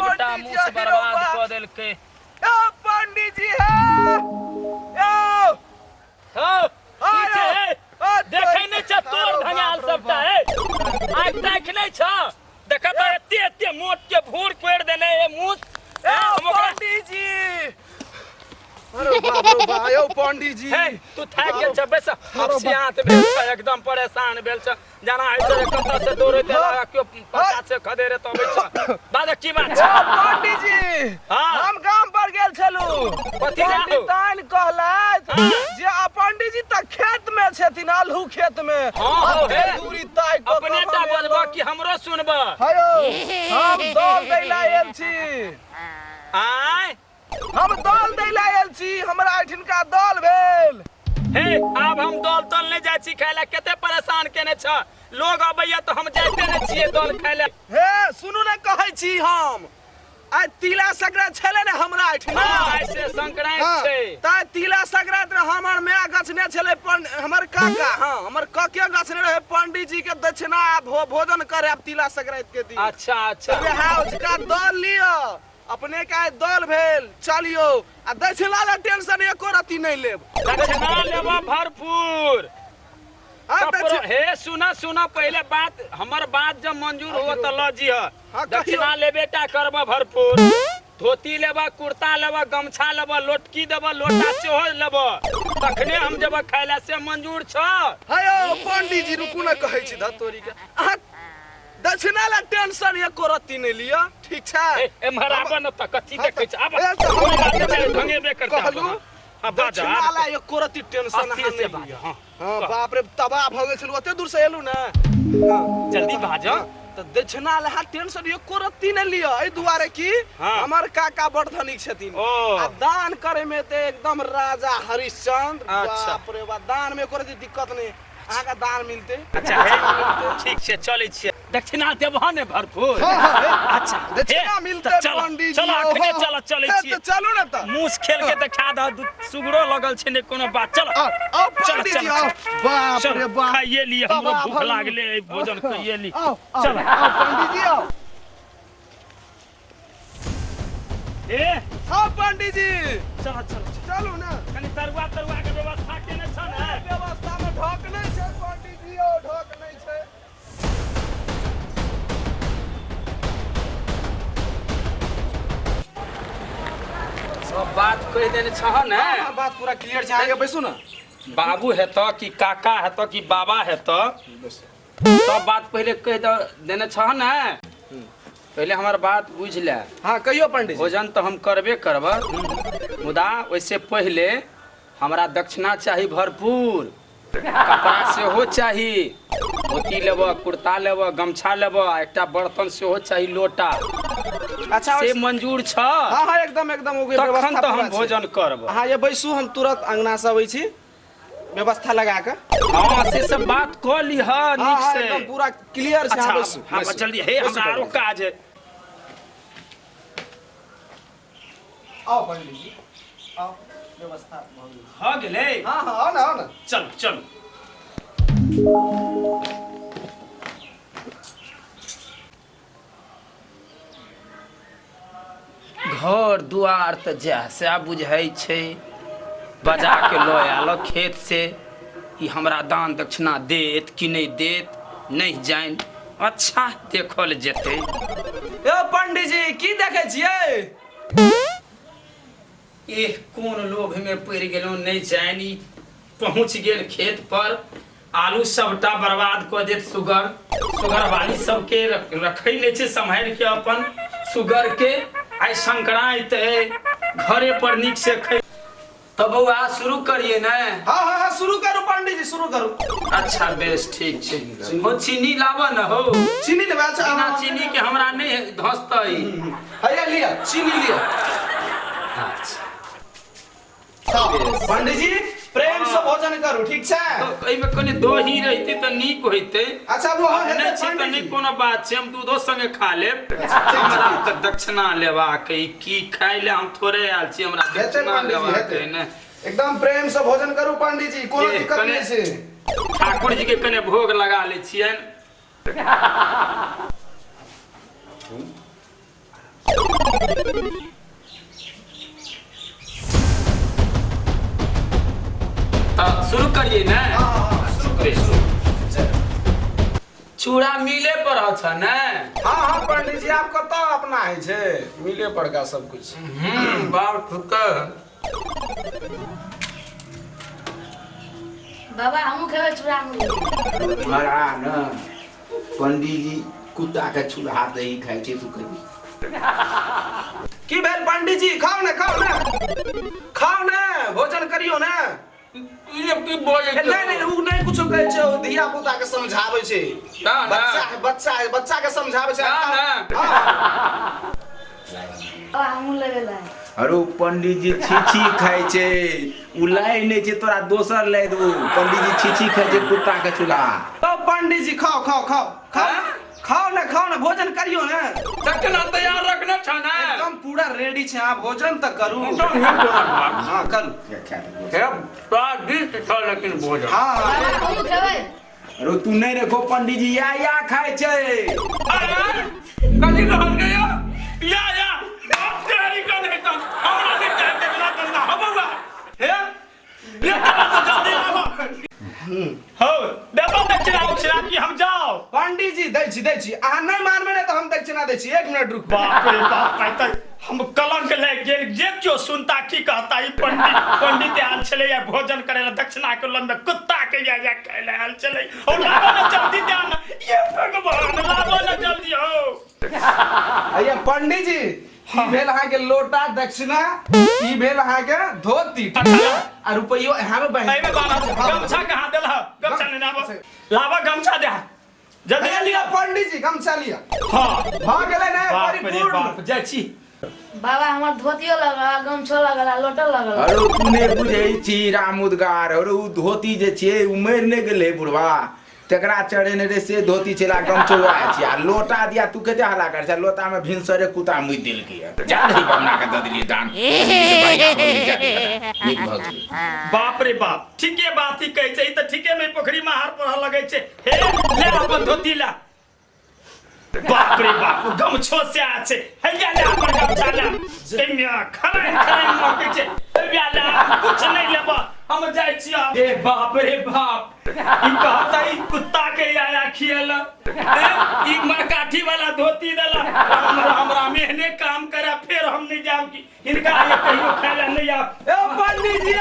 सबटा मुस बर्बाद क देलकै। पंडित जी देखै नै छ तोर धंगाल सबटा है आइ देख नै छ देखा त एते एते मोट के भूर कोड़ देने ए मुस पंडित जी अरे बाप रे बा यो पंडित जी तू थाक गेल छ बैस हफ्सियात भेल छ एकदम परेशान भेल छ जाना है से कत से दौड़े देला क्यों पता से खदेरे तो बैस बाजा की बात छ पंडित जी हम काम पर गेल छलु पंडिताइन कहलैथ जे पंडित जी त खेत में छथिन आलू खेत में हां दूरी तय क अपने ता बजबा कि हमरो सुनबा हेयो हम दौड़ दैला आयल छी आय हम दौड़ दैला आयल छी हमरा आठिनका दौड़ भेल हे अब हम दौड़ तल नै जाय छी खाइला केते परेशान केने छ लोग अबैया तो हम जाइते नै छियै दौड़ खाइला हे सुनु ने कहै छी हम आइ तिला संक्रांत छले ने हमरा आठिना ऐसे संक्रांत छै त तिला संक्रांत रे हमर माय गछने छले हमर काका हां हमर काके गछने रहे पंडित जी के दक्षिणा भोजन करे अब तिला संक्रांत के दिन अच्छा अच्छा हाँ उसका दल लियो अपने का दल भेल चलियो आ दक्षिणा ला टेंशन एको रति नहीं लेब दक्षिणा लेबा भरपूर हे सुना सुना पहले बात हमर बात जब मंजूर हो त ल जी दक्षिणा लेबेटा करबा भरपूर धोती लेबा कुर्ता लेबा गमछा लेबा लोटकी देबा लोटा सेहो लेबा तखने हम जब खाइला से मंजूर छ हेयो पंडित जी रुकू न कहै छी धतोरी के दक्षिणा ला टेंशन एको रति नहीं लियो ठीक छै ए महाराबा न त कथि देखै छ अब ढंगे बे करता कहलू दक्षिणा ला एको रति टेंशन से लियो हां बाप रे तबाह भ गेल छलु ओते दूर से एलु ना जल्दी भाज त दक्षिणा ला टेंशन एको रति नहीं लियो ए दुआरे की हमर काका बड़ धनिक छथिन आ दान करे में ते एकदम राजा हरिश्चंद्र बाप रे बा दान में एको रति दिक्कत नहीं आगा दान मिलते अच्छा है ठीक से चलै छियै दक्षिणा देबह ने भरपूर अच्छा दक्षिणा मिलते पंडित जी चलो अखने चल चलै छियै चलू ना त मूस खेल के देखा द सुगरो लगल छै ने कोनो बात चल आओ पंडित जी आओ बाप रे बाप खाइए लिए हमरो भूख लागले भोजन कइए ली चल आओ पंडित जी आओ ए आओ पंडित जी चल चल चलू ना कनी तरुआ के व्यवस्था केने छ ने व्यवस्था में ढोक नहीं छै पंडित जी ओ ढोक नहीं छै सब बात कह देने छ ने बात पूरा क्लियर छै आगे बैसू ना बाबू है तो कि काका है तो कि बाबा है तो सब बात पहले कह देने छ ने पहले हमार बात बुझ ले हां कहियो पंडित भोजन तो हम करबे करब मुदा वैसे पहले हमरा दक्षिणा चाहिए भरपूर कपड़ा से हो चाहिए धोती लेब कुर्ता लेब गमछा लेब एकटा बर्तन से हो चाहिए लोटा अच्छा से मंजूर छ हां हां एकदम एकदम हो गई व्यवस्था तखन तो हम भोजन करब हां ये बैसू हम तुरंत अंगना से आबै छी व्यवस्था लगा के हां से सब बात क ली ह नीक से एकदम पूरा क्लियर छै बैसू हां जल्दी हे हमरा आरो काज है आओ पंडित जी आओ व्यवस्था हो गेले हां हां आओ ना चल चल घर दुआर त जैसे बुझाई छै बजा के लो आलो खेत से ई हमरा दान दक्षिणा देत कि नहीं देत नहीं जान अच्छा देखल जेते ए पंडित जी की देखे छियै ए कोन लोभ में पड़ गेलो नहीं जानी पहुंच गेल खेत पर आलू सबटा बर्बाद क देत सुगर वाली सबके रखै नै छै संभाल के अपन सुगर के आई संक्रांत है घरे पर निक से खै तब बउआ शुरू करिए ना हां हां हां शुरू करू पंडित जी शुरू करू अच्छा बेस ठीक छै हो चीनी लावा न हो चीनी लेबा अच्छा बिना चीनी के हमरा नहीं धसतै हैया लिया चीनी लिया अच्छा पंडित जी प्रेम से भोजन करू ठीक छै तो एमे कने दही रहते त नीक होइते अच्छा वो नहीं छै त नहीं कोनो बात छै हम दूधो संगे खा लेब हमरा त दक्षिणा लेबा के की खाइ ले हम थोड़े आल छी हमरा दक्षिणा लेबा के ने एकदम प्रेम से भोजन करू पंडित जी कोनो दिक्कत नहीं छै ठाकुर जी के कने भोग लगा ले छियन शुरू करिए ना। चूड़ा मिले पर छ ना। हाँ पंडित जी आपको तो अपना है छे मिले पर का सब कुछ। बाप ठुकर बाबा हमू खेबे चूड़ा मुड़ी। मरा न पंडित जी कुत्ता के चूल्हा दही खाई छे तू कभी की भेल पंडित जी खाओ ना खाओ ना भोजन करियो ना। ये की बोले नहीं उ नहीं कुछो कहै छै धिया पुता के समझाबै छै। बच्चा के समझाबै छै। बाबा हमू लेबे ला। अरे पंडित जी छीछी खाई छे उ लाई नहीं छे तोरा दोसर लाई दो। पंडित जी छीछी खाई छे कुत्ता के चूल्हा। तो पंडित जी खाओ ना भोजन करियो ना। तकना तैयार रखना छ ना। एकदम पूरा रेडी छे आप भोजन त करू। हां करू हे स्वादिष्ट छ लेकिन भोजन। बाबा हां हमू खेबे। अरे तू नहीं देखो पंडित जी या खाई छे। कथी कहल गयो या तेरी कने का हमरा ने देखना करना हबुआ हे ये तरह से जल्दी आवा। हो देखो दक्षिणा की हम जाओ। पंडित जी दै छी अहाँ नहीं मानबे ने तो हम दक्षिणा दै छी। 1 मिनट रुक। बाप रे बाप कहता हम कलंक लग गेल जे क्यों सुनता की कहता ई पंडित आल चले या भोजन करे ला दक्षिणा के लंद कुत्ता के या खाइले आल चले और लाबो ना जल्दी ध्यान ये भगवान लाबो ना जल्दी हो। अये पंडित जी की भेल अहाँ के लोटा दक्षिणा की भेल अहाँ के धोती आ रुपयो अहाँ में बहन में बाला गमछा कहां देल ह गमछा ने लाबो लाबो गमछा दे जल्दी लिया पंडित जी गमछा लिया। हां भाग गेले ना बाप रे परिपूर्ण। बाप जाइ छी। बाबा हमर धोतियो लगला गमछो लगला लोटो लगला। अरे तू नहीं बुझे छी रामुदगार। अरे उ धोती जे छे उ मर नहीं गेले बुढ़वा तकरा चढ़े ने रे से धोती छला गमछो आए छी आ लोटा दिया तू कते हला कर छ लोटा में भिनसरे कुत्ता मुइ दिल के जा रही बमना के द दिली दान एक भग बाप रे बाप ठीके बात ही कहै छै त ठीके में पोखरी में हार पर लगै छै। हे ले अपन धोती ला। बाप रे बाप गमछो से आ छै हे ले अपन गमछा ला कन्या खराई मके छै हे ले कुछ नहीं लेबा हम जाइ छी। ए बाप रे बाप ई कहता ई कुत्ता के आया खियला ई मरकाठी वाला धोती देला हमरा मेहने काम करे फिर हम नहीं जाम की इनका ये कहियो खाला नहीं आ। ए पंडित जी